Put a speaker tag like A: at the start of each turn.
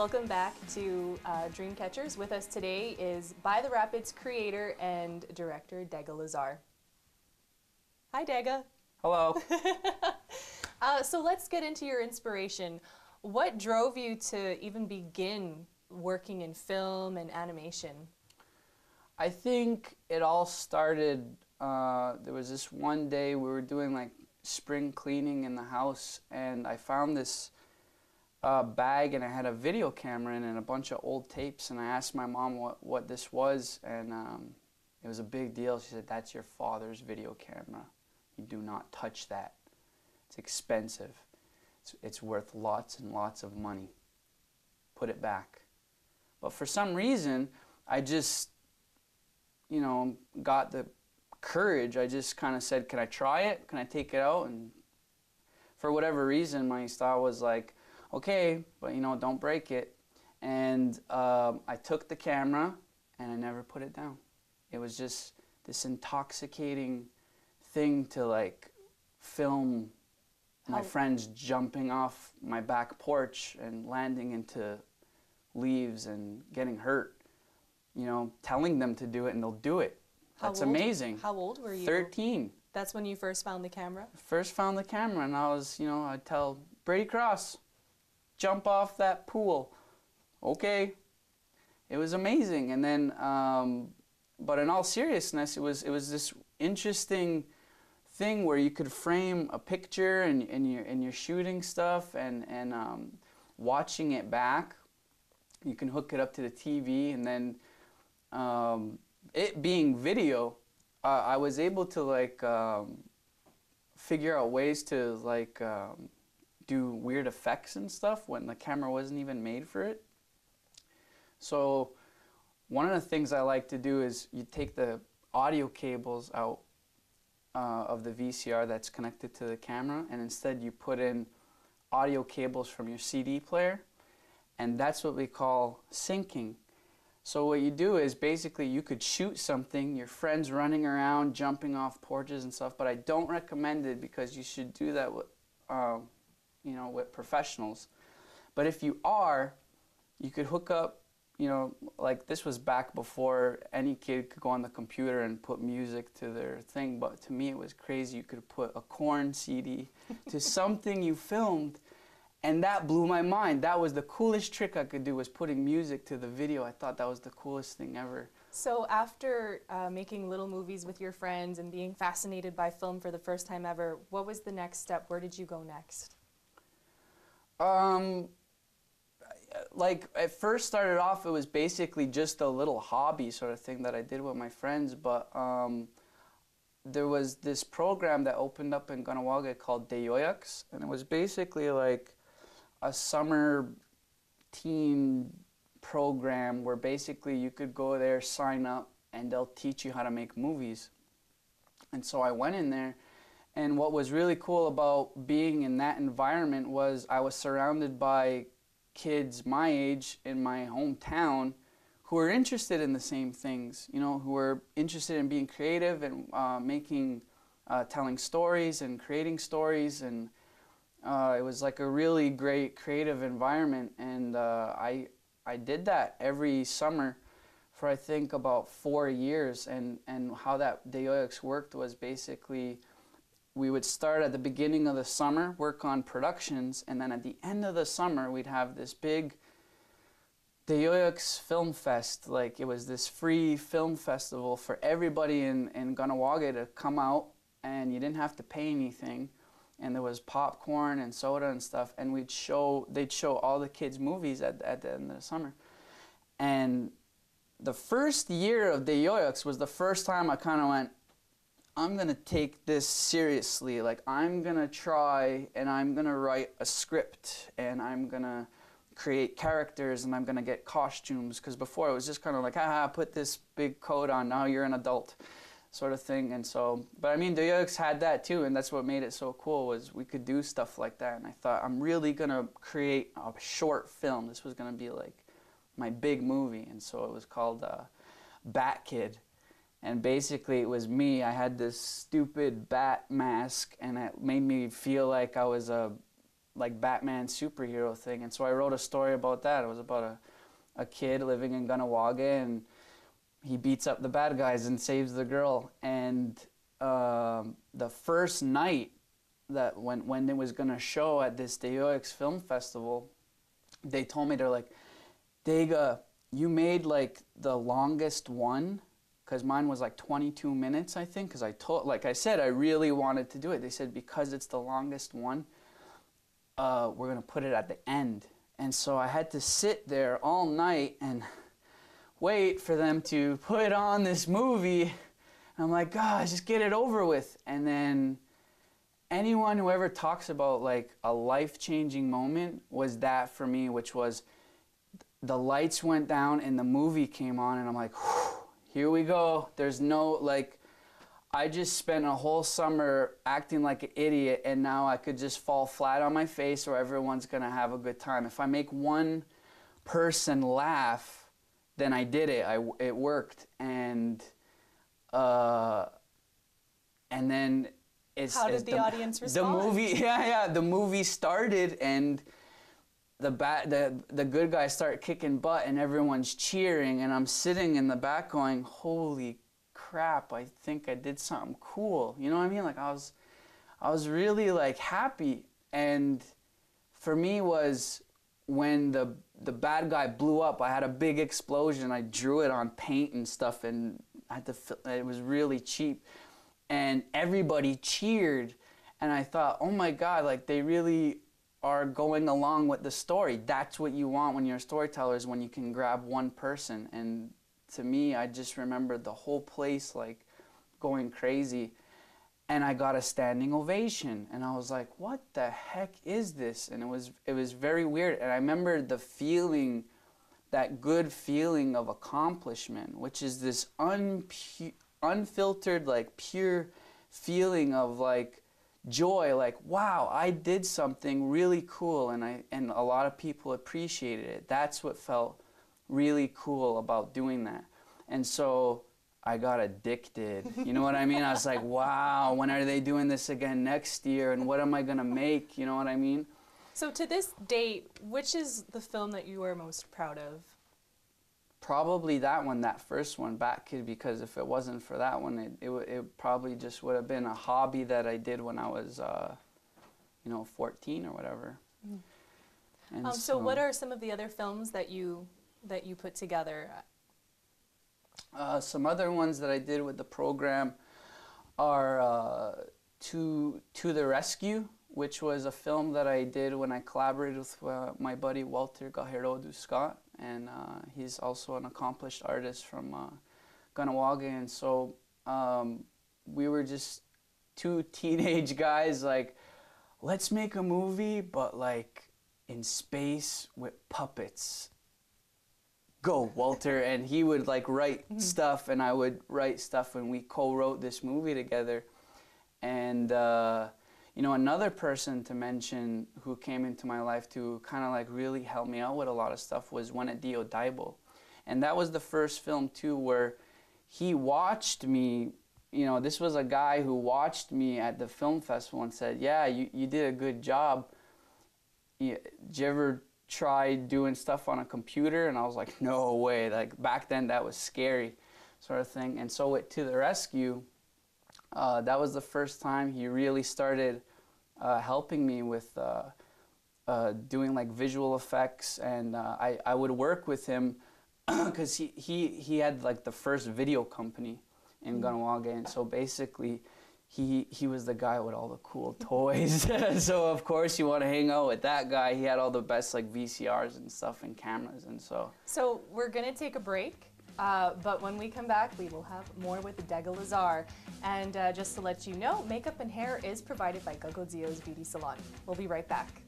A: Welcome back to Dreamcatchers. With us today is By the Rapids creator and director Dega Lazar. Hi, Dega.
B: Hello.
A: So let's get into your inspiration. What drove you to even begin working in film and animation?
B: I think it all started, there was this one day we were doing like spring cleaning in the house, and I found this bag, and I had a video camera in it and a bunch of old tapes, and I asked my mom what this was, and it was a big deal. She said, "That's your father's video camera. You do not touch that. It's expensive. It's worth lots and lots of money. Put it back." But for some reason, I just, you know, got the courage. I just kind of said, "Can I try it? Can I take it out?" And for whatever reason, my thought was like, okay, but you know, don't break it. And I took the camera and I never put it down. It was just this intoxicating thing to like film my friends jumping off my back porch and landing into leaves and getting hurt. You know, telling them to do it and they'll do it. That's amazing.
A: How old were you?
B: 13.
A: That's when you first found the camera?
B: First found the camera, and I was, you know, I'd tell Brady Cross, jump off that pool. Okay. It was amazing. And then, but in all seriousness, it was this interesting thing where you could frame a picture and you're shooting stuff and watching it back. You can hook it up to the TV, and then it being video, I was able to like figure out ways to like do weird effects and stuff when the camera wasn't even made for it. So one of the things I like to do is you take the audio cables out of the VCR that's connected to the camera, and instead you put in audio cables from your CD player, and that's what we call syncing. So what you do is basically you could shoot something, your friends running around, jumping off porches and stuff, but I don't recommend it because you should do that with you know, with professionals. But if you are, you could hook up, you know, like this was back before any kid could go on the computer and put music to their thing, but to me it was crazy. You could put a Korn CD to something you filmed, and that blew my mind. That was the coolest trick I could do, was putting music to the video. I thought that was the coolest thing ever.
A: So after making little movies with your friends and being fascinated by film for the first time ever, what was the next step? Where did you go next?
B: Like, it first started off, it was basically just a little hobby sort of thing that I did with my friends, but there was this program that opened up in Kahnawake called Deyoyaks, and it was basically like a summer teen program where basically you could go there, sign up, and they'll teach you how to make movies. And so I went in there, and what was really cool about being in that environment was I was surrounded by kids my age in my hometown who were interested in the same things, you know, who were interested in being creative and telling stories and creating stories, and it was like a really great creative environment, and I did that every summer for I think about 4 years, and how that Deyoyaks worked was basically we would start at the beginning of the summer, work on productions, and then at the end of the summer we'd have this big Deyoyaks Film Fest. Like, it was this free film festival for everybody in Kahnawake to come out, and you didn't have to pay anything, and there was popcorn and soda and stuff, and they'd show all the kids' movies at the end of the summer. And the first year of Deyoyaks was the first time I kind of went, I'm gonna take this seriously. Like, I'm gonna try and I'm gonna write a script and I'm gonna create characters and I'm gonna get costumes, because before it was just kind of like, haha, put this big coat on, now you're an adult sort of thing. And so, but I mean, Deyoyaks had that too, and that's what made it so cool, was we could do stuff like that. And I thought, I'm really gonna create a short film. This was gonna be like my big movie. And so it was called Bat Kid. And basically it was me. I had this stupid bat mask, and it made me feel like I was a like Batman superhero thing. And so I wrote a story about that. It was about a kid living in Gunawaga, and he beats up the bad guys and saves the girl. And the first night that when it was gonna show at this Deox Film Festival, they told me, they're like, Dega, you made like the longest one, because mine was like 22 minutes, I think, because like I said, I really wanted to do it. They said, because it's the longest one, we're gonna put it at the end. And so I had to sit there all night and wait for them to put on this movie. And I'm like, God, just get it over with. And then anyone who ever talks about like a life-changing moment was that for me, which was the lights went down and the movie came on, and I'm like, here we go. There's no, like, I just spent a whole summer acting like an idiot, and now I could just fall flat on my face, or everyone's gonna have a good time. If I make one person laugh, then I did it. It worked. And then
A: how did the audience respond?
B: The movie, the movie started, and the good guys start kicking butt, and everyone's cheering, and I'm sitting in the back going, holy crap, I think I did something cool. You know what I mean? Like I was really like happy. And for me was when the bad guy blew up, I had a big explosion. I drew it on paint and stuff, and I had to it was really cheap. And everybody cheered, and I thought, oh my God, like they really are going along with the story. That's what you want when you're a storyteller, is when you can grab one person. And to me, I just remembered the whole place like going crazy, and I got a standing ovation, and I was like, what the heck is this? And it was very weird. And I remember the feeling, that good feeling of accomplishment, which is this unfiltered, like pure feeling of like joy, like, wow, I did something really cool, and a lot of people appreciated it. That's what felt really cool about doing that. And so I got addicted. You know what I mean? I was like, wow, when are they doing this again next year, and what am I gonna make? You know what I mean?
A: So to this date, which is the film that you are most proud of?
B: Probably that one, that first one, Bat Kid, because if it wasn't for that one, it probably just would have been a hobby that I did when I was, 14 or whatever. And
A: so what are some of the other films that you put together?
B: Some other ones that I did with the program are To the Rescue, which was a film that I did when I collaborated with my buddy Walter Gahirodu Scott, and he's also an accomplished artist from Gunawaga. And so we were just two teenage guys like, let's make a movie, but like in space with puppets. Go, Walter. And he would like write stuff, and I would write stuff, and we co-wrote this movie together. And another person to mention who came into my life to kind of like really help me out with a lot of stuff was Wenediyo Daibo. And that was the first film too where he watched me. This was a guy who watched me at the film festival and said, yeah, you did a good job. Did you ever try doing stuff on a computer? And I was like, no way. Like back then that was scary sort of thing. And so with To the Rescue, that was the first time he really started helping me with doing like visual effects. And I would work with him because he had like the first video company in Gunawaga. And so basically he was the guy with all the cool toys. So of course you want to hang out with that guy. He had all the best like VCRs and stuff and cameras. And so
A: we're gonna take a break, but when we come back we will have more with Dega Lazar. And just to let you know, makeup and hair is provided by Gogodzio's Beauty Salon. We'll be right back.